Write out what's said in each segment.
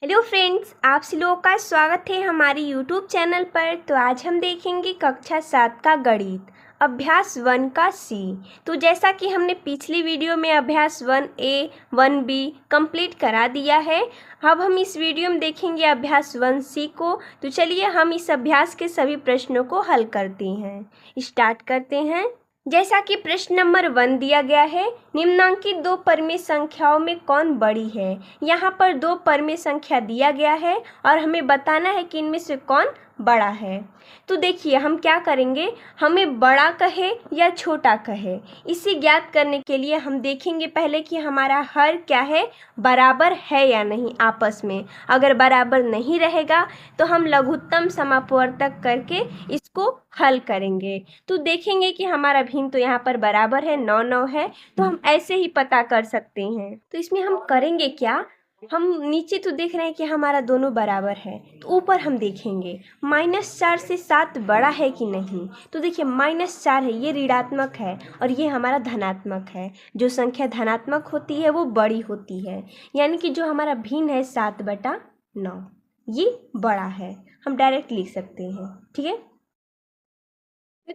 Hello friends, आप सभी लोगों का स्वागत है हमारे यूट्यूब चैनल पर। तो आज हम देखेंगे कक्षा 7 का गणित अभ्यास 1 का सी। तो जैसा कि हमने पिछली वीडियो में अभ्यास 1A 1B कंप्लीट करा दिया है, अब हम इस वीडियो में देखेंगे अभ्यास 1C को। तो चलिए हम इस अभ्यास के सभी प्रश्नों को हल करते हैं। स्टार्ट करते हैं। जैसा कि प्रश्न नंबर 1 दिया गया है, निम्नांकित दो परिमेय संख्याओं में कौन बड़ी है। यहाँ पर दो परिमेय संख्या दिया गया है और हमें बताना है कि इनमें से कौन बड़ा है। तो देखिए हम क्या करेंगे, हमें बड़ा कहे या छोटा कहे, इसे ज्ञात करने के लिए हम देखेंगे पहले कि हमारा हर क्या है, बराबर है या नहीं आपस में। अगर बराबर नहीं रहेगा तो हम लघुत्तम समापवर्तक करके इसको हल करेंगे। तो देखेंगे कि हमारा भिन्न तो यहाँ पर बराबर है, 9 9 है, तो हम ऐसे ही पता कर सकते हैं। तो इसमें हम करेंगे क्या, हम नीचे तो देख रहे हैं कि हमारा दोनों बराबर है, तो ऊपर हम देखेंगे -4 से 7 बड़ा है कि नहीं। तो देखिए -4 है, ये ऋणात्मक है और ये हमारा धनात्मक है। जो संख्या धनात्मक होती है वो बड़ी होती है, यानी कि जो हमारा भिन्न है 7/9 ये बड़ा है। हम डायरेक्ट लिख सकते हैं, ठीक है।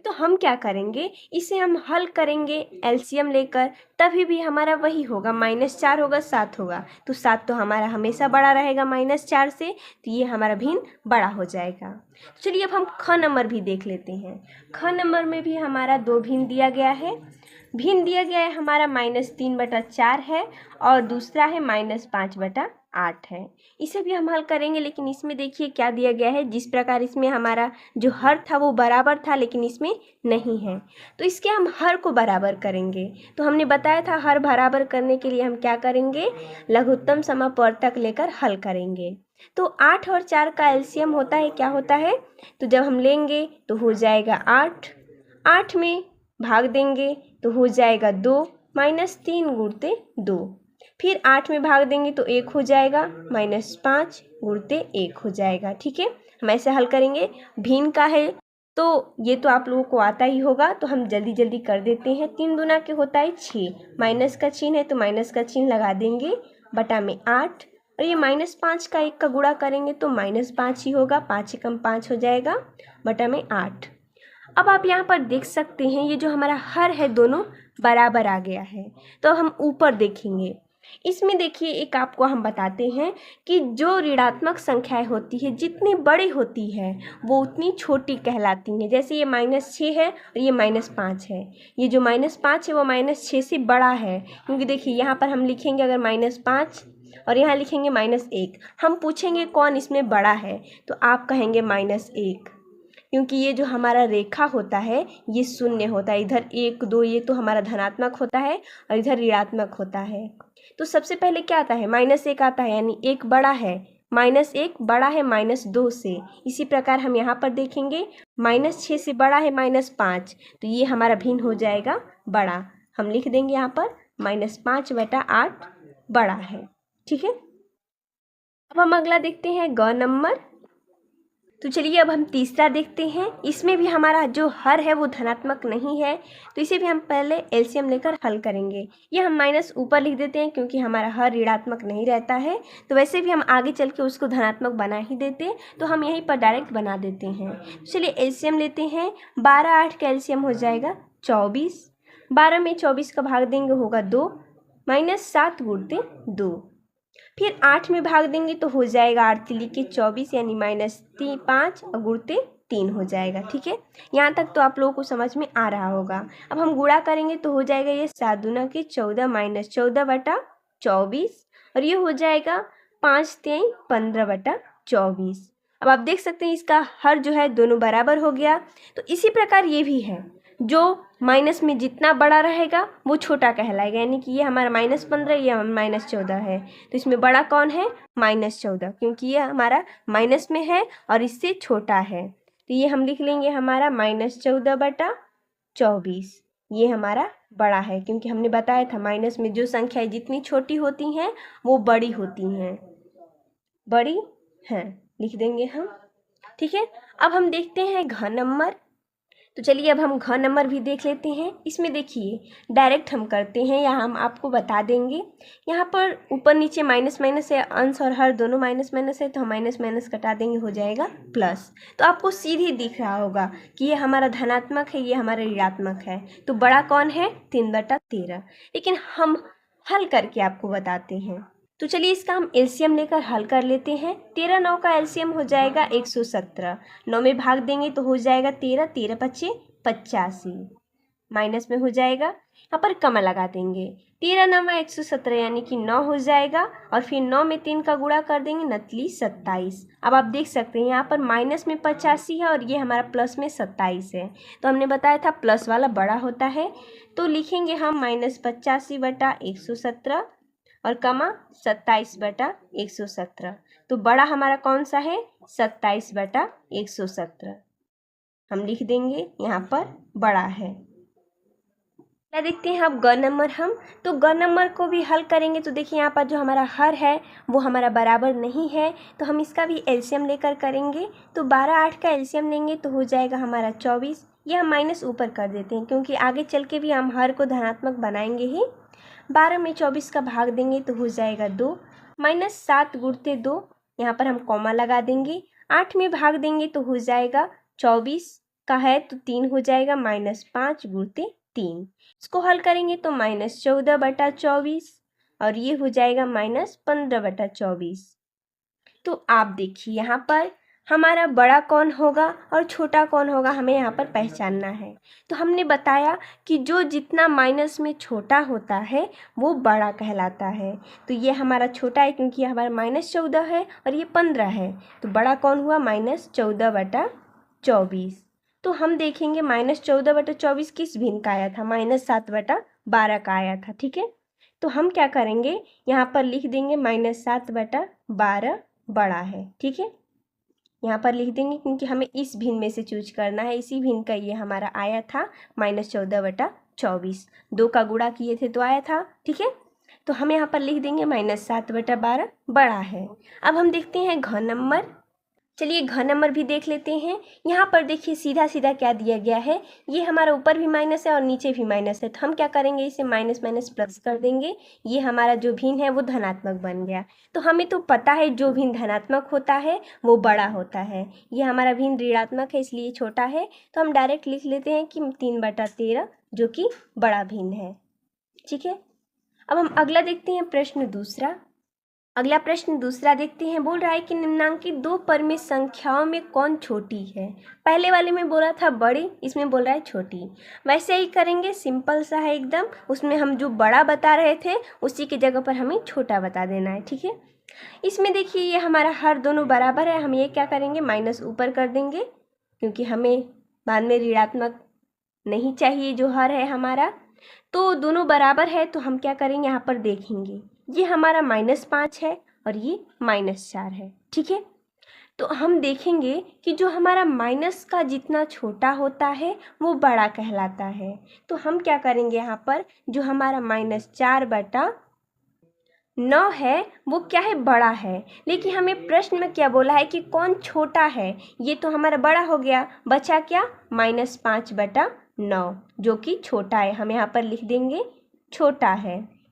तो हम क्या करेंगे, इसे हम हल करेंगे एलसीएम लेकर, तभी भी हमारा वही होगा, -4 होगा 7 होगा। तो 7 तो हमारा हमेशा बड़ा रहेगा -4 से, तो ये हमारा भिन्न बड़ा हो जाएगा। चलिए अब हम ख नंबर भी देख लेते हैं। ख नंबर में भी हमारा दो भिन्न दिया गया है। भिन्न दिया गया है हमारा -3/4 है और दूसरा है -5/8 है। इसे भी हम हल करेंगे, लेकिन इसमें देखिए क्या दिया गया है, जिस प्रकार इसमें हमारा जो हर था वो बराबर था लेकिन इसमें नहीं है, तो इसके हम हर को बराबर करेंगे। तो हमने बताया था हर बराबर करने के लिए हम क्या करेंगे, लघुत्तम समापवर्तक लेकर हल करेंगे। तो 8 और 4 का एलसीएम होता है, क्या होता है, तो जब हम लेंगे तो हो जाएगा 8, 8 में भाग देंगे तो हो जाएगा 2, -3 गुणते 2, फिर 8 में भाग देंगे तो 1 हो जाएगा, -5 गुणते 1 हो जाएगा। ठीक है, हम ऐसे हल करेंगे। भिन्न का है तो ये तो आप लोगों को आता ही होगा, तो हम जल्दी जल्दी कर देते हैं। 3 दूना के होता है 6, माइनस का चिन्ह है तो माइनस का चिन्ह लगा देंगे, बटा में 8, और ये -5 का 1 का गुणा करेंगे तो -5 ही होगा, 5 एकम 5 हो जाएगा, बटा में 8। अब आप यहाँ पर देख सकते हैं ये जो हमारा हर है दोनों बराबर आ गया है। तो हम ऊपर देखेंगे, इसमें देखिए एक आपको हम बताते हैं कि जो ऋणात्मक संख्याएं होती है जितनी बड़ी होती है वो उतनी छोटी कहलाती हैं। जैसे ये -6 है और ये -5 है, ये जो -5 है वो -6 से बड़ा है, क्योंकि देखिए यहाँ पर हम लिखेंगे अगर -5 और यहाँ लिखेंगे -1, हम पूछेंगे कौन इसमें बड़ा है, तो आप कहेंगे -1, क्योंकि ये जो हमारा रेखा होता है ये शून्य होता है। इधर 1 2 ये तो हमारा धनात्मक होता है और इधर ऋणात्मक होता है। तो सबसे पहले क्या आता है, -1 आता है, यानी 1 बड़ा है, -1 बड़ा है -2 से। इसी प्रकार हम यहाँ पर देखेंगे -6 से बड़ा है -5, तो ये हमारा भिन्न हो जाएगा बड़ा। हम लिख देंगे यहाँ पर -5/8 बड़ा है। ठीक है, अब हम अगला देखते हैं ग नंबर। तो चलिए अब हम तीसरा देखते हैं। इसमें भी हमारा जो हर है वो धनात्मक नहीं है, तो इसे भी हम पहले एलसीएम लेकर हल करेंगे। ये हम माइनस ऊपर लिख देते हैं क्योंकि हमारा हर ऋणात्मक नहीं रहता है, तो वैसे भी हम आगे चल के उसको धनात्मक बना ही देते, तो हम यहीं पर डायरेक्ट बना देते हैं। चलिए एलसीएम लेते हैं। 12 8 का एलसीएम हो जाएगा 24, 12 में 24 का भाग देंगे होगा 2, -7 गुणते 2, फिर 8 में भाग देंगे तो हो जाएगा 8 तिली के 24, यानी -5 और गुणते 3 हो जाएगा। ठीक है, यहाँ तक तो आप लोगों को समझ में आ रहा होगा। अब हम गुणा करेंगे तो हो जाएगा ये 7 दूना के 14 -14/24, और ये हो जाएगा 5 3 15/24। अब आप देख सकते हैं इसका हर जो है दोनों बराबर हो गया। तो इसी प्रकार ये भी है, जो माइनस में जितना बड़ा रहेगा वो छोटा कहलाएगा, यानी कि ये हमारा -15, ये -14 है, तो इसमें बड़ा कौन है, -14, क्योंकि ये हमारा माइनस में है और इससे छोटा है। तो ये हम लिख लेंगे हमारा -14/24, ये हमारा बड़ा है, क्योंकि हमने बताया था माइनस में जो संख्याएं जितनी छोटी होती हैं वो बड़ी होती हैं, बड़ी हैं, लिख देंगे हम। ठीक है, अब हम देखते हैं घ नंबर। तो चलिए अब हम घ नंबर भी देख लेते हैं। इसमें देखिए डायरेक्ट हम करते हैं या हम आपको बता देंगे। यहाँ पर ऊपर नीचे माइनस माइनस है, अंश और हर दोनों माइनस माइनस है, तो हम माइनस माइनस कटा देंगे, हो जाएगा प्लस। तो आपको सीधे दिख रहा होगा कि ये हमारा धनात्मक है, ये हमारा ऋणात्मक है। तो बड़ा कौन है? 3/13। लेकिन हम हल करके आपको बताते हैं। तो चलिए इसका हम एलसीएम लेकर हल कर लेते हैं। 13 9 का एलसीएम हो जाएगा 117। 9 में भाग देंगे तो हो जाएगा 13, 13 पच्चे 85, माइनस में हो जाएगा, यहाँ पर कमा लगा देंगे। 13 9 117 यानी कि 9 हो जाएगा, और फिर 9 में 3 का गुणा कर देंगे, नतली 27। अब आप देख सकते हैं यहाँ पर माइनस में 85 है और ये हमारा प्लस में 27 है। तो हमने बताया था प्लस वाला बड़ा होता है, तो लिखेंगे हम -85/117 और कमा 27/117। तो बड़ा हमारा कौन सा है? 27/117 हम लिख देंगे, यहाँ पर बड़ा है। क्या देखते हैं अब ग नंबर हम। तो ग नंबर को भी हल करेंगे तो देखिए यहाँ पर जो हमारा हर है वो हमारा बराबर नहीं है, तो हम इसका भी एलसीएम लेकर करेंगे। तो 12 8 का एलसीएम लेंगे तो हो जाएगा हमारा 24। ये हम माइनस ऊपर कर देते हैं क्योंकि आगे चल के भी हम हर को धनात्मक बनाएंगे ही। 12 में 24 का भाग देंगे तो हो जाएगा 2, -7 गुणते 2, यहाँ पर हम कॉमा लगा देंगे। 8 में भाग देंगे तो हो जाएगा 24 का है तो 3 हो जाएगा, -5 गुणते 3। इसको हल करेंगे तो -14/24 और ये हो जाएगा -15/24। तो आप देखिए यहाँ पर हमारा बड़ा कौन होगा और छोटा कौन होगा, हमें यहाँ पर पहचानना है। तो हमने बताया कि जो जितना माइनस में छोटा होता है वो बड़ा कहलाता है। तो ये हमारा छोटा है क्योंकि हमारा -14 है और ये 15 है, तो बड़ा कौन हुआ? -14/24। तो हम देखेंगे -14/24 किस भिन्न का आया था? -7/12 का आया था, ठीक है। तो हम क्या करेंगे, यहाँ पर लिख देंगे -7/12 बड़ा है, ठीक है। यहाँ पर लिख देंगे क्योंकि हमें इस भिन्न में से चूज करना है, इसी भिन्न का ये हमारा आया था -14/24। 2 का गुणा किए थे तो आया था, ठीक है। तो हम यहाँ पर लिख देंगे -7/12 बड़ा है। अब हम देखते हैं घ नंबर। चलिए घ नंबर भी देख लेते हैं। यहाँ पर देखिए सीधा सीधा क्या दिया गया है, ये हमारा ऊपर भी माइनस है और नीचे भी माइनस है, तो हम क्या करेंगे, इसे माइनस माइनस प्लस कर देंगे। ये हमारा जो भिन्न है वो धनात्मक बन गया। तो हमें तो पता है जो भिन्न धनात्मक होता है वो बड़ा होता है, ये हमारा भिन्न ऋणात्मक है इसलिए छोटा है। तो हम डायरेक्ट लिख लेते हैं कि 3/13 जो कि बड़ा भिन्न है, ठीक है। अब हम अगला देखते हैं प्रश्न दूसरा। अगला प्रश्न दूसरा देखते हैं। बोल रहा है कि निम्नांकित 2 परिमित संख्याओं में कौन छोटी है? पहले वाले में बोला था बड़ी, इसमें बोल रहा है छोटी। वैसे ही करेंगे, सिंपल सा है एकदम। उसमें हम जो बड़ा बता रहे थे उसी की जगह पर हमें छोटा बता देना है, ठीक है। इसमें देखिए ये हमारा हर दोनों बराबर है, हम ये क्या करेंगे, माइनस ऊपर कर देंगे क्योंकि हमें बाद में ऋणात्मक नहीं चाहिए जो हर है हमारा। तो दोनों बराबर है तो हम क्या करेंगे, यहाँ पर देखेंगे ये हमारा -5 है और ये -4 है, ठीक है। तो हम देखेंगे कि जो हमारा माइनस का जितना छोटा होता है वो बड़ा कहलाता है। तो हम क्या करेंगे, यहाँ पर जो हमारा -4/9 है वो क्या है, बड़ा है। लेकिन हमें प्रश्न में क्या बोला है कि कौन छोटा है, ये तो हमारा बड़ा हो गया, बचा क्या, -5/9 जो कि छोटा है। हम यहाँ पर लिख देंगे छोटा है।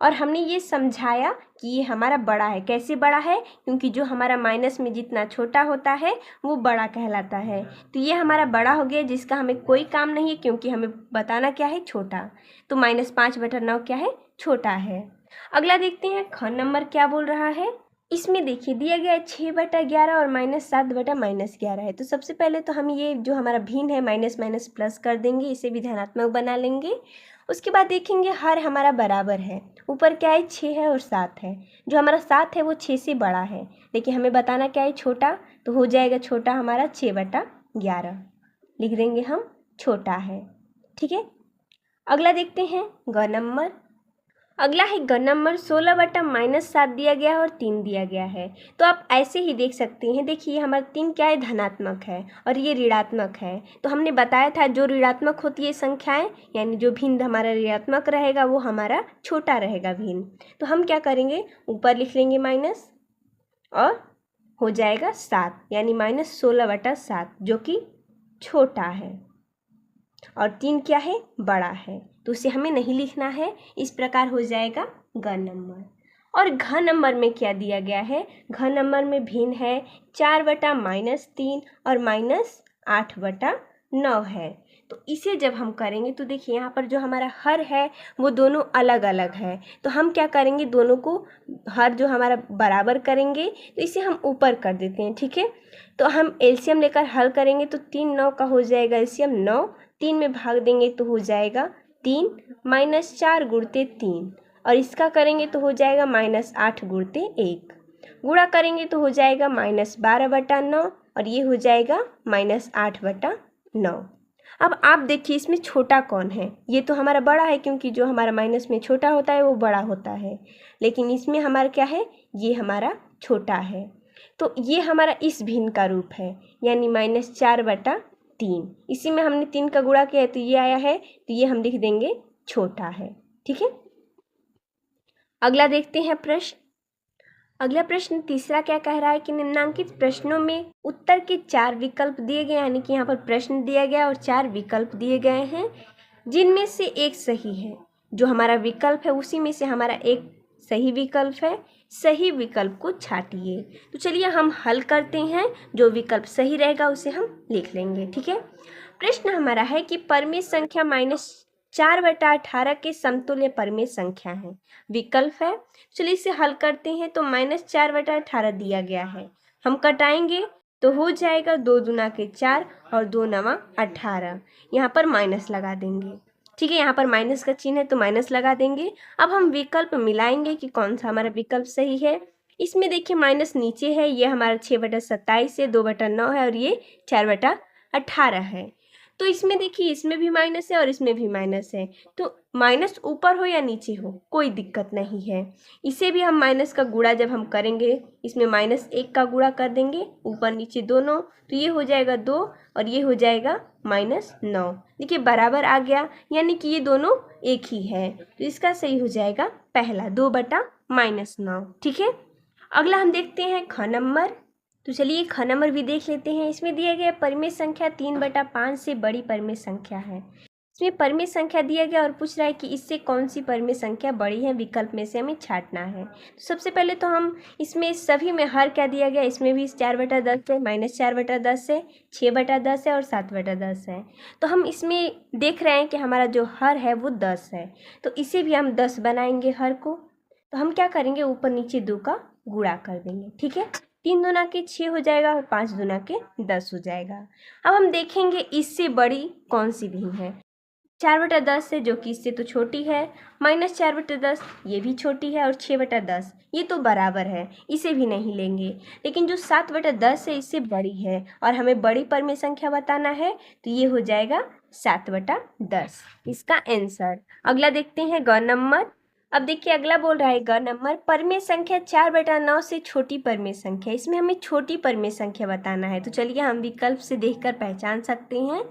और हमने ये समझाया कि ये हमारा बड़ा है। कैसे बड़ा है, क्योंकि जो हमारा माइनस में जितना छोटा होता है वो बड़ा कहलाता है। तो ये हमारा बड़ा हो गया जिसका हमें कोई काम नहीं है क्योंकि हमें बताना क्या है, छोटा। तो -5/9 क्या है, छोटा है। अगला देखते हैं ख नंबर क्या बोल रहा है। इसमें देखिए दिया गया है 6/11 और -7/-11 है। तो सबसे पहले तो हम ये जो हमारा भिन्न है माइनस माइनस प्लस कर देंगे, इसे भी धनात्मक बना लेंगे। उसके बाद देखेंगे हर हमारा बराबर है, ऊपर क्या है 6 है और 7 है। जो हमारा 7 है वो 6 से बड़ा है, लेकिन हमें बताना क्या है, छोटा। तो हो जाएगा छोटा हमारा 6/11, लिख देंगे हम छोटा है, ठीक है। अगला देखते हैं ग नंबर। अगला है ग नंबर। 16/-7 दिया गया है और 3 दिया गया है। तो आप ऐसे ही देख सकते हैं, देखिए हमारा 3 क्या है, धनात्मक है और ये ऋणात्मक है। तो हमने बताया था जो ऋणात्मक होती है संख्याएं, यानी जो भिन्न हमारा ऋणात्मक रहेगा वो हमारा छोटा रहेगा भिन्न। तो हम क्या करेंगे, ऊपर लिख लेंगे माइनस और हो जाएगा 7, यानी -16/7 जो कि छोटा है और 3 क्या है, बड़ा है, तो उसे हमें नहीं लिखना है। इस प्रकार हो जाएगा घ नंबर। और घ नंबर में क्या दिया गया है, घ नंबर में भिन्न है 4/-3 और -8/9 है। तो इसे जब हम करेंगे तो देखिए यहाँ पर जो हमारा हर है वो दोनों अलग अलग है, तो हम क्या करेंगे, दोनों को हर जो हमारा बराबर करेंगे, तो इसे हम ऊपर कर देते हैं। ठीक है, तो हम एलसीएम लेकर हल करेंगे तो 3 9 का हो जाएगा एलसीएम 9, 3 में भाग देंगे तो हो जाएगा 3, -4 गुणते 3, और इसका करेंगे तो हो जाएगा -8 गुणते 1, गुणा करेंगे तो हो जाएगा -12/9 और ये हो जाएगा -8/9। अब आप देखिए इसमें छोटा कौन है, ये तो हमारा बड़ा है क्योंकि जो हमारा माइनस में छोटा होता है वो बड़ा होता है, लेकिन इसमें हमारा क्या है, ये हमारा छोटा है। तो ये हमारा इस भिन्न का रूप है, यानी -4/3। इसी में हमने 3 का गुणा किया है तो ये आया है, तो ये हम लिख देंगे छोटा है। ठीक है, अगला देखते हैं प्रश्न। अगला प्रश्न तीसरा क्या कह रहा है कि निम्नांकित प्रश्नों में उत्तर के 4 विकल्प दिए गए, यानी कि यहाँ पर प्रश्न दिया गया और 4 विकल्प दिए गए हैं, जिनमें से एक सही है। जो हमारा विकल्प है उसी में से हमारा एक सही विकल्प है, सही विकल्प को छांटिए। तो चलिए हम हल करते हैं, जो विकल्प सही रहेगा उसे हम लिख लेंगे। ठीक है, प्रश्न हमारा है कि परमेय संख्या -4/18 के समतुल्य परमेय संख्या है। विकल्प है, चलिए इसे हल करते हैं। तो -4/18 दिया गया है, हम कटाएंगे तो हो जाएगा 2 दूना के 4 और 2 नवा 18, यहाँ पर माइनस लगा देंगे। ठीक है, यहाँ पर माइनस का चिन्ह है तो माइनस लगा देंगे। अब हम विकल्प मिलाएंगे कि कौन सा हमारा विकल्प सही है। इसमें देखिए माइनस नीचे है, ये हमारा 6/27 है, 2/9 है और ये 4/18 है। तो इसमें देखिए इसमें भी माइनस है और इसमें भी माइनस है, तो माइनस ऊपर हो या नीचे हो कोई दिक्कत नहीं है। इसे भी हम माइनस का गुणा जब हम करेंगे, इसमें -1 का गुणा कर देंगे ऊपर नीचे दोनों, तो ये हो जाएगा 2 और ये हो जाएगा -9। देखिए बराबर आ गया, यानी कि ये दोनों एक ही है, तो इसका सही हो जाएगा पहला 2/-9। ठीक है, अगला हम देखते हैं ख नंबर। तो चलिए ख नंबर भी देख लेते हैं। इसमें दिया गया परमेय संख्या 3/5 से बड़ी परमेय संख्या है। इसमें परमेय संख्या दिया गया और पूछ रहा है कि इससे कौन सी परमेय संख्या बड़ी है, विकल्प में से हमें छांटना है। तो सबसे पहले तो हम इसमें सभी में हर क्या दिया गया, इसमें भी 4/10 है, -4/10 है, 6/10 है और 7/10 है। तो हम इसमें देख रहे हैं कि हमारा जो हर है वो 10 है, तो इसे भी हम 10 बनाएंगे हर को। तो हम क्या करेंगे, ऊपर नीचे 2 का गुणा कर देंगे। ठीक है, 3 दूना के 6 हो जाएगा और 5 दूना के 10 हो जाएगा। अब हम देखेंगे इससे बड़ी कौन सी भिन्न है। 4/10 है जो कि इससे तो छोटी है, -4/10 ये भी छोटी है और 6/10 ये तो बराबर है, इसे भी नहीं लेंगे। लेकिन जो 7/10 है इससे बड़ी है और हमें बड़ी परमेय संख्या बताना है, तो ये हो जाएगा 7/10 इसका आंसर। अगला देखते हैं ग नंबर। अब देखिए अगला बोल रहा है ग नंबर, परमेय संख्या 4/9 से छोटी परमेय संख्या। इसमें हमें छोटी परमेय संख्या बताना है। तो चलिए हम विकल्प से देखकर पहचान सकते हैं।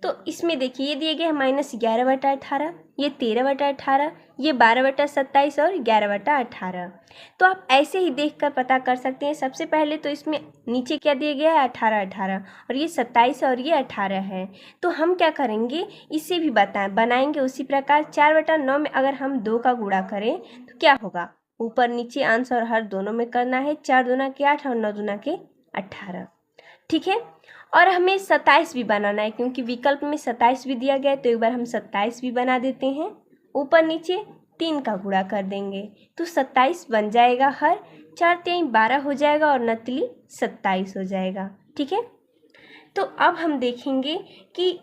तो इसमें देखिए ये दिए गए हैं -11/18, ये 13/18, ये 12/27 और 11/18। तो आप ऐसे ही देखकर पता कर सकते हैं। सबसे पहले तो इसमें नीचे क्या दिया गया है, 18/18 और ये 27 और ये 18 है। तो हम क्या करेंगे, इसे भी बनाएंगे उसी प्रकार। 4/9 में अगर हम 2 का गुणा करें तो क्या होगा, ऊपर नीचे अंश और हर दोनों में करना है। 4 दूना के 8 और 9 दूना के 18। ठीक है, और हमें 27 भी बनाना है क्योंकि विकल्प में 27 भी दिया गया है, तो एक बार हम 27 भी बना देते हैं। ऊपर नीचे 3 का गुणा कर देंगे तो 27 बन जाएगा हर, 4×3 12 हो जाएगा और नतली 27 हो जाएगा। ठीक है, तो अब हम देखेंगे कि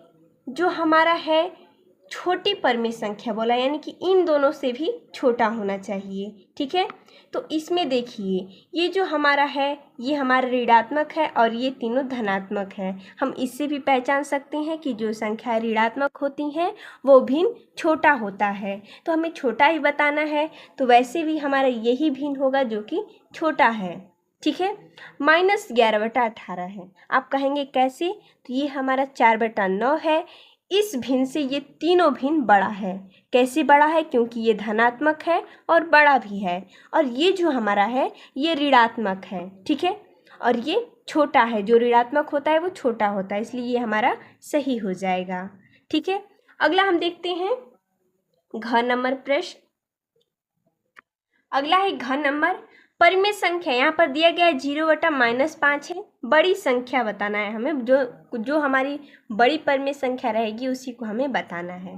जो हमारा है छोटी परमेय संख्या बोला, यानी कि इन दोनों से भी छोटा होना चाहिए। ठीक है, तो इसमें देखिए ये जो हमारा है ये हमारा ऋणात्मक है और ये तीनों धनात्मक है। हम इससे भी पहचान सकते हैं कि जो संख्या ऋणात्मक होती हैं वो भिन्न छोटा होता है, तो हमें छोटा ही बताना है। तो वैसे भी हमारा यही भिन्न होगा जो कि छोटा है। ठीक है, -11/18 है। आप कहेंगे कैसे, तो ये हमारा 4/9 है। इस भिन्न से ये तीनों भिन्न बड़ा है। कैसे बड़ा है, क्योंकि ये धनात्मक है और बड़ा भी है, और ये जो हमारा है ये ऋणात्मक है। ठीक है, और ये छोटा है, जो ऋणात्मक होता है वो छोटा होता है, इसलिए ये हमारा सही हो जाएगा। ठीक है, अगला हम देखते हैं घ नंबर प्रश्न। अगला है घ नंबर, परिमेय संख्या यहाँ पर दिया गया है 0/-5 है। बड़ी संख्या बताना है हमें, जो हमारी बड़ी परिमेय संख्या रहेगी उसी को हमें बताना है।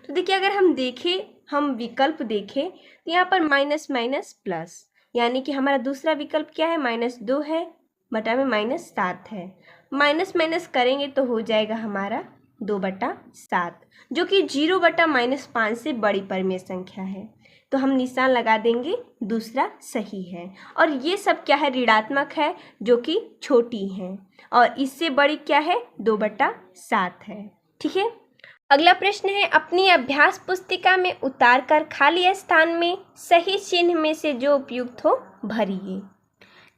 तो देखिए, अगर हम देखें, हम विकल्प देखें तो यहाँ पर माइनस माइनस प्लस, यानी कि हमारा दूसरा विकल्प क्या है, -2 है, बटा में -7 है। माइनस माइनस करेंगे तो हो जाएगा हमारा 2/7, जो कि 0/-5 से बड़ी परिमेय संख्या है। तो हम निशान लगा देंगे, दूसरा सही है। और ये सब क्या है, ऋणात्मक है, जो कि छोटी है, और इससे बड़ी क्या है, 2/7 है। ठीक है, अगला प्रश्न है, अपनी अभ्यास पुस्तिका में उतार कर खाली स्थान में सही चिन्ह में से जो उपयुक्त हो भरिए।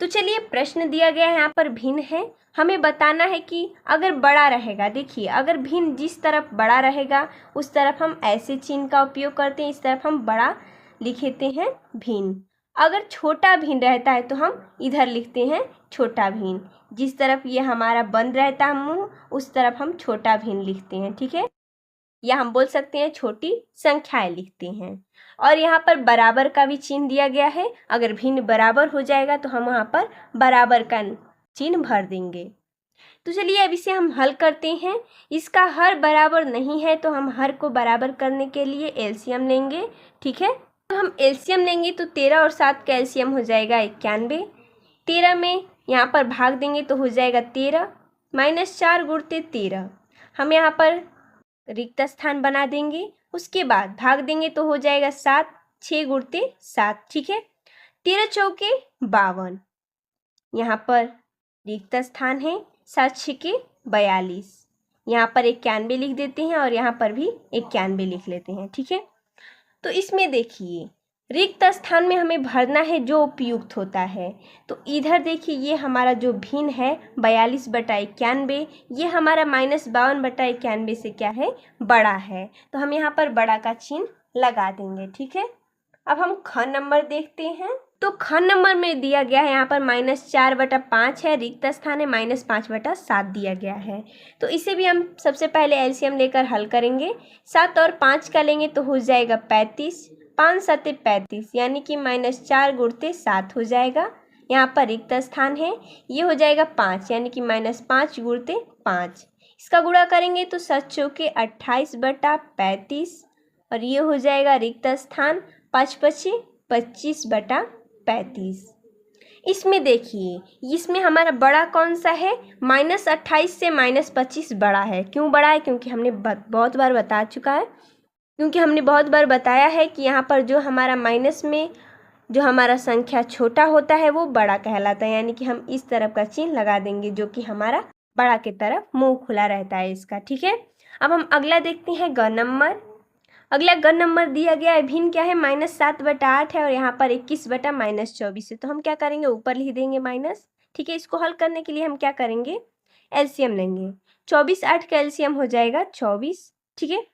तो चलिए, प्रश्न दिया गया है यहाँ पर भिन्न है, हमें बताना है कि अगर बड़ा रहेगा, देखिए अगर भिन्न जिस तरफ बड़ा रहेगा उस तरफ हम ऐसे चिन्ह का उपयोग करते हैं, इस तरफ हम बड़ा लिखते हैं भिन्न। अगर छोटा भिन्न रहता है तो हम इधर लिखते हैं छोटा भिन्न। जिस तरफ ये हमारा बंद रहता है मुंह, उस तरफ हम छोटा भिन्न लिखते हैं। ठीक है, या हम बोल सकते हैं छोटी संख्याएं लिखते हैं। और यहाँ पर बराबर का भी चिन्ह दिया गया है, अगर भिन्न बराबर हो जाएगा तो हम वहाँ पर बराबर का चिन्ह भर देंगे। तो चलिए, अब इसे हम हल करते हैं। इसका हर बराबर नहीं है तो हम हर को बराबर करने के लिए एलसीएम लेंगे। ठीक है, तो हम एलसीएम लेंगे तो 13 और 7 का एलसीएम हो जाएगा 91। 13 में यहाँ पर भाग देंगे तो हो जाएगा 13, -4 गुणते 13। हम यहाँ पर रिक्त स्थान बना देंगे, उसके बाद भाग देंगे तो हो जाएगा 7, 6 गुणते 7। ठीक है, 13 चौके 52, यहाँ पर रिक्त स्थान है, 7 छके 42, यहाँ पर 91 लिख देते हैं और यहाँ पर भी 91 लिख लेते हैं। ठीक है, तो इसमें देखिए रिक्त स्थान में हमें भरना है जो उपयुक्त होता है। तो इधर देखिए, ये हमारा जो भिन्न है 42/91, ये हमारा -52/91 से क्या है, बड़ा है, तो हम यहाँ पर बड़ा का चिन्ह लगा देंगे। ठीक है, अब हम ख नंबर देखते हैं। तो ख नंबर में दिया गया है यहाँ पर -4/5 है, रिक्त स्थान है, -5/7 दिया गया है। तो इसे भी हम सबसे पहले एलसीएम लेकर हल करेंगे। 7 और 5 का लेंगे तो हो जाएगा 35, 5 7 35, यानी कि -4 गुणते 7 हो जाएगा। यहाँ पर रिक्त स्थान है, ये हो जाएगा 5, यानी कि -5 गुणते 5। इसका गुणा करेंगे तो 7 चौके 28/35, और ये हो जाएगा रिक्त स्थान 5 पचे 25/35। इसमें देखिए, इसमें हमारा बड़ा कौन सा है, -28 से -25 बड़ा है। क्यों बड़ा है, क्योंकि हमने बहुत बार बता चुका है, क्योंकि हमने बहुत बार बताया है कि यहाँ पर जो हमारा माइनस में जो हमारा संख्या छोटा होता है वो बड़ा कहलाता है, यानी कि हम इस तरफ का चिन्ह लगा देंगे जो कि हमारा बड़ा के तरफ मुंह खुला रहता है इसका। ठीक है, अब हम अगला देखते हैं ग नंबर। अगला ग नंबर दिया गया है, भिन्न क्या है, -7/8 है, और यहाँ पर 21/-24 है। तो हम क्या करेंगे, ऊपर लिख देंगे माइनस। ठीक है, इसको हल करने के लिए हम क्या करेंगे, एलसीएम लेंगे। 24 8 का एलसीएम हो जाएगा 24। ठीक है,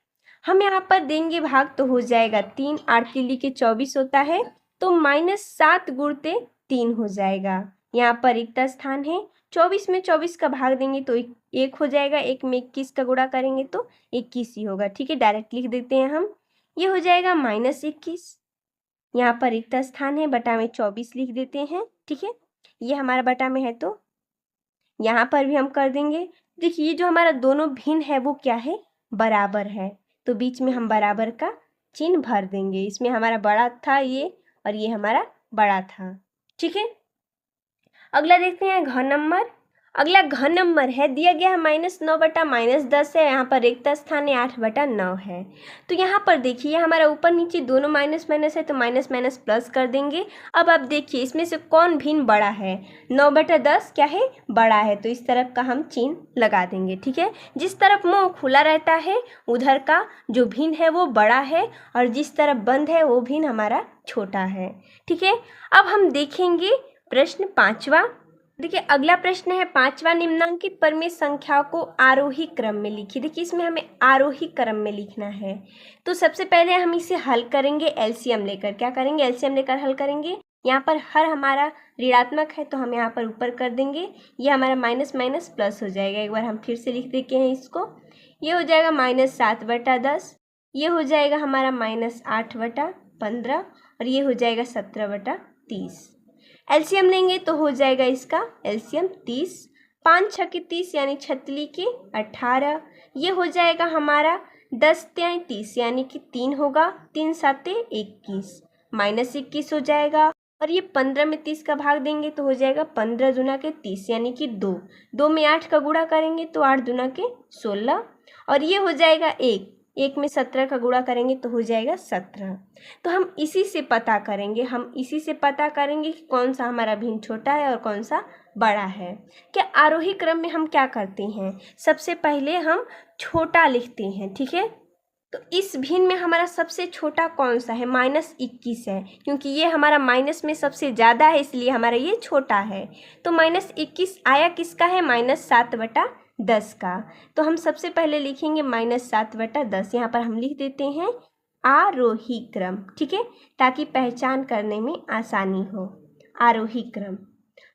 हम यहाँ पर देंगे भाग तो हो जाएगा 3, 8 के 24 होता है, तो -7 गुणते 3 हो जाएगा। यहाँ पर रिक्त स्थान है, 24 में 24 का भाग देंगे तो 1 हो जाएगा, 1 में 21 का गुणा करेंगे तो 21 ही होगा। ठीक है, डायरेक्ट लिख देते हैं हम, ये हो जाएगा -21। यहाँ पर रिक्त स्थान है, बटा में 24 लिख देते हैं। ठीक है, ये हमारा बटा में है तो यहाँ पर भी हम कर देंगे। देखिए, ये जो हमारा दोनों भिन्न है वो क्या है, बराबर है, तो बीच में हम बराबर का चिन्ह भर देंगे। इसमें हमारा बड़ा था ये, और ये हमारा बड़ा था। ठीक है, अगला देखते हैं घ नंबर। अगला घ नंबर है, दिया गया है -9/-10 है, यहाँ पर रिक्त स्थान है 8/9 है। तो यहाँ पर देखिए, हमारा ऊपर नीचे दोनों माइनस माइनस है, तो माइनस माइनस प्लस कर देंगे। अब आप देखिए, इसमें से कौन भिन्न बड़ा है, 9/10 क्या है, बड़ा है, तो इस तरफ का हम चिन्ह लगा देंगे। ठीक है, जिस तरफ मुंह खुला रहता है उधर का जो भिन्न है वो बड़ा है, और जिस तरफ बंद है वो भिन्न हमारा छोटा है। ठीक है, अब हम देखेंगे प्रश्न 5वां। देखिए, अगला प्रश्न है 5वां, निम्नांकित परिमेय संख्याओं को आरोही क्रम में लिखिए। देखिए, इसमें हमें आरोही क्रम में लिखना है। तो सबसे पहले हम इसे हल करेंगे एलसीएम लेकर। क्या करेंगे, एलसीएम लेकर हल करेंगे। यहाँ पर हर हमारा ऋणात्मक है तो हम यहाँ पर ऊपर कर देंगे, ये हमारा माइनस माइनस प्लस हो जाएगा। एक बार हम फिर से लिख देते हैं इसको, ये हो जाएगा -7/10, ये हो जाएगा हमारा -8/15 और ये हो जाएगा 17/30। एलसीएम लेंगे तो हो जाएगा इसका एलसीएम 30, 5 6 के 30 यानी 36 के 18, ये हो जाएगा हमारा 10 तियाई 30 यानी कि 3 होगा, 3 7 21 -21 हो जाएगा। और ये 15 में 30 का भाग देंगे तो हो जाएगा 15 दूना के 30 यानी कि 2, 2 में 8 का गुणा करेंगे तो 8 दूना के 16 और ये हो जाएगा 1, 1 में 17 का गुणा करेंगे तो हो जाएगा 17। तो हम इसी से पता करेंगे कि कौन सा हमारा भिन्न छोटा है और कौन सा बड़ा है। क्या आरोही क्रम में हम क्या करते हैं, सबसे पहले हम छोटा लिखते हैं, ठीक है। तो इस भिन्न में हमारा सबसे छोटा कौन सा है, -21 है, क्योंकि ये हमारा माइनस में सबसे ज़्यादा है इसलिए हमारा ये छोटा है। तो -21 आया किसका है, -7/10 का। तो हम सबसे पहले लिखेंगे -7/10, यहाँ पर हम लिख देते हैं आरोही क्रम, ठीक है, ताकि पहचान करने में आसानी हो। आरोही क्रम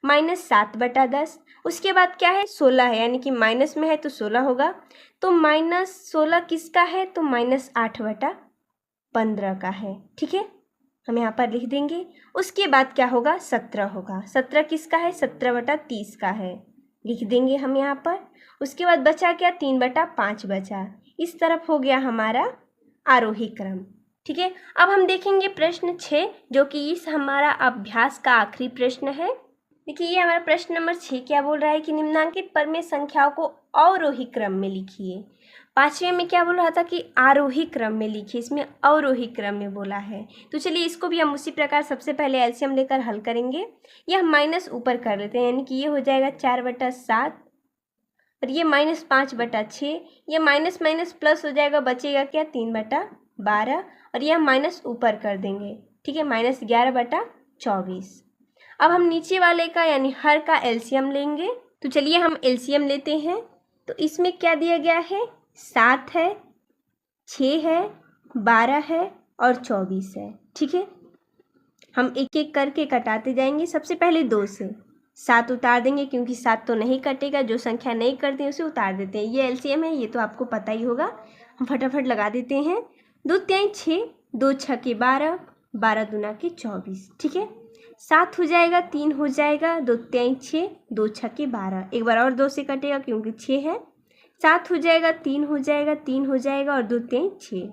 -7/10, उसके बाद क्या है 16 है, यानी कि माइनस में है तो 16 होगा, तो -16 किसका है, तो -8/15 का है, ठीक है, हम यहाँ पर लिख देंगे। उसके बाद क्या होगा 17 होगा, 17 किसका है, 17/30 का है, लिख देंगे हम यहाँ पर। उसके बाद बचा क्या, 3/5 बचा। इस तरफ हो गया हमारा आरोही क्रम, ठीक है। अब हम देखेंगे प्रश्न 6 जो कि इस हमारा अभ्यास का आखिरी प्रश्न है। देखिए ये हमारा प्रश्न नंबर 6 क्या बोल रहा है कि निम्नांकित परमेय संख्याओं को अवरोही क्रम में लिखिए। 5वें में क्या बोल रहा था कि आरोही क्रम में लिखिए, इसमें अवरोही क्रम में बोला है। तो चलिए इसको भी हम उसी प्रकार सबसे पहले एलसीएम लेकर हल करेंगे। यह माइनस ऊपर कर लेते हैं, यानी कि ये हो जाएगा 4/7 और ये -5/6, ये माइनस माइनस प्लस हो जाएगा, बचेगा क्या 3/12 और यह माइनस ऊपर कर देंगे, ठीक है, -11/24। अब हम नीचे वाले का यानी हर का एलसीएम लेंगे। तो चलिए हम एलसीएम लेते हैं। तो इसमें क्या दिया गया है, 7 है, 6 है, 12 है और 24 है, ठीक है। हम एक एक करके कटाते जाएंगे। सबसे पहले 2 से 7 उतार देंगे क्योंकि 7 तो नहीं कटेगा, जो संख्या नहीं करते हैं उसे उतार देते हैं। ये एलसीएम है, ये तो आपको पता ही होगा, हम फटाफट लगा देते हैं। 2 तिहाई 6, 2 6 के 12, 12 दूना के 24, ठीक है। 7 हो जाएगा, 3 हो जाएगा, 2 तिहाई 6, 2 6 के 12, एक बार और 2 से कटेगा क्योंकि 6 है। 7 हो जाएगा, 3 हो जाएगा, 3 हो जाएगा और 2 तिहाई 6,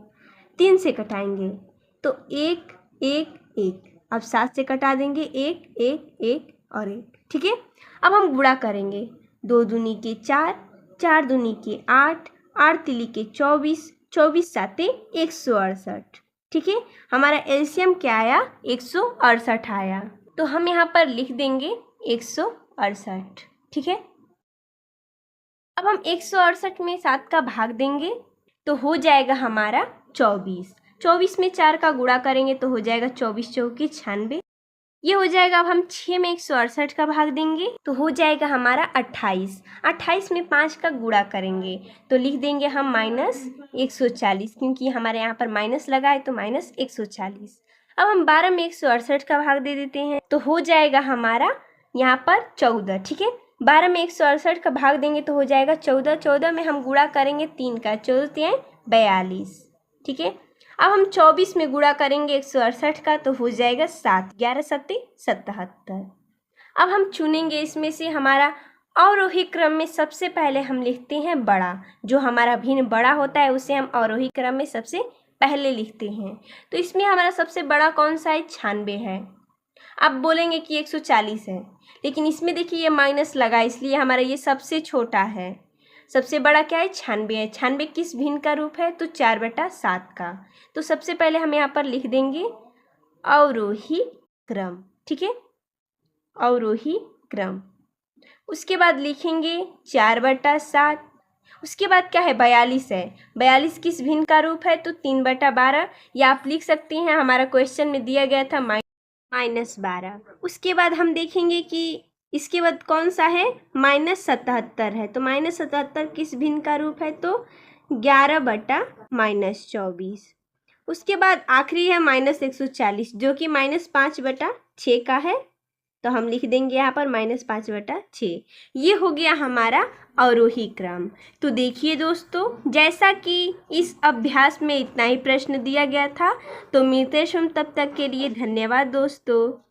3 से कटाएंगे तो 1 1 1। अब 7 से कटा देंगे 1 1 1 और 1, ठीक है। अब हम गुणा करेंगे, 2 दूनी के 4, 4 दूनी के 8, 8 तिली के 24, 24 साते 168, ठीक है। हमारा एलसीएम क्या आया, 168 आया। तो हम यहाँ पर लिख देंगे 168, ठीक है। अब हम 168 में 7 का भाग देंगे तो हो जाएगा हमारा 24। 24 में 4 का गुणा करेंगे तो हो जाएगा 24 चौके 96, ये हो जाएगा। अब हम 6 में 168 का भाग देंगे तो हो जाएगा हमारा 28। 28 में 5 का गुणा करेंगे तो लिख देंगे हम -140, क्योंकि हमारे यहाँ पर माइनस लगा है तो -140। अब हम 12 में 168 का भाग दे देते हैं तो हो जाएगा हमारा यहाँ पर 14, ठीक है। 12 में 168 का भाग देंगे तो हो जाएगा 14। 14 में हम गुणा करेंगे 3 का, 14 तिहाई 42, ठीक है। अब हम 24 में गुणा करेंगे 168 का तो हो जाएगा 7, 11 सत्ते 77। अब हम चुनेंगे इसमें से हमारा अवरोही क्रम में सबसे पहले हम लिखते हैं बड़ा, जो हमारा भिन्न बड़ा होता है उसे हम अवरोही क्रम में सबसे पहले लिखते हैं। तो इसमें हमारा सबसे बड़ा कौन सा है, 96 है। आप बोलेंगे कि 140 है, लेकिन इसमें देखिए ये माइनस लगा इसलिए हमारा ये सबसे छोटा है। सबसे बड़ा क्या है, 96 है। 96 किस भिन्न का रूप है, तो 4/7 का। तो सबसे पहले हम यहाँ पर लिख देंगे अवरोही क्रम, ठीक है, अवरोही क्रम। उसके बाद लिखेंगे 4/7। उसके बाद क्या है, 42 है। 42 किस भिन्न का रूप है, तो 3/12, या आप लिख सकते हैं हमारा क्वेश्चन में दिया गया था -12। उसके बाद हम देखेंगे कि इसके बाद कौन सा है, -77 है। तो -77 किस भिन्न का रूप है, तो 11/-24। उसके बाद आखिरी है -140 जो कि -5/6 का है, तो हम लिख देंगे यहाँ पर -5/6। ये हो गया हमारा अवरोही क्रम। तो देखिए दोस्तों, जैसा कि इस अभ्यास में इतना ही प्रश्न दिया गया था, तो मिलते हैं हम तब तक के लिए। धन्यवाद दोस्तों।